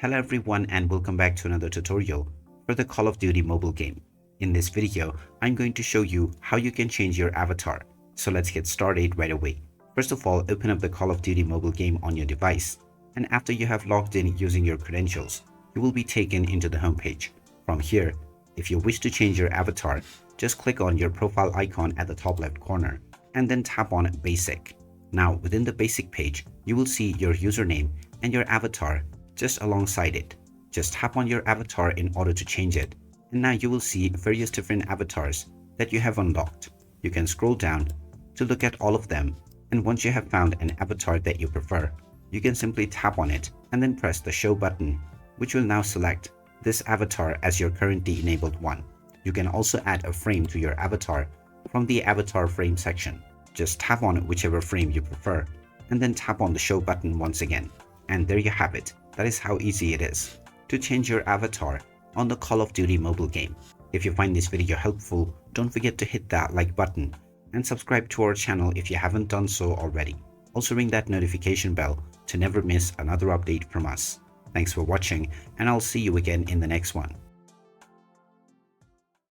Hello everyone and welcome back to another tutorial for the Call of Duty mobile game. In this video, I'm going to show you how you can change your avatar. So let's get started right away. First of all, open up the Call of Duty mobile game on your device. And after you have logged in using your credentials, you will be taken into the home page. From here, if you wish to change your avatar, just click on your profile icon at the top left corner and then tap on Basic. Now within the basic page, you will see your username and your avatar just alongside it. Just tap on your avatar in order to change it. And now you will see various different avatars that you have unlocked. You can scroll down to look at all of them. And once you have found an avatar that you prefer, you can simply tap on it and then press the show button, which will now select this avatar as your currently enabled one. You can also add a frame to your avatar from the avatar frame section. Just tap on whichever frame you prefer and then tap on the show button once again. And there you have it. That is how easy it is to change your avatar on the Call of Duty mobile game. If you find this video helpful, don't forget to hit that like button and subscribe to our channel if you haven't done so already. Also ring that notification bell to never miss another update from us. Thanks for watching and I'll see you again in the next one.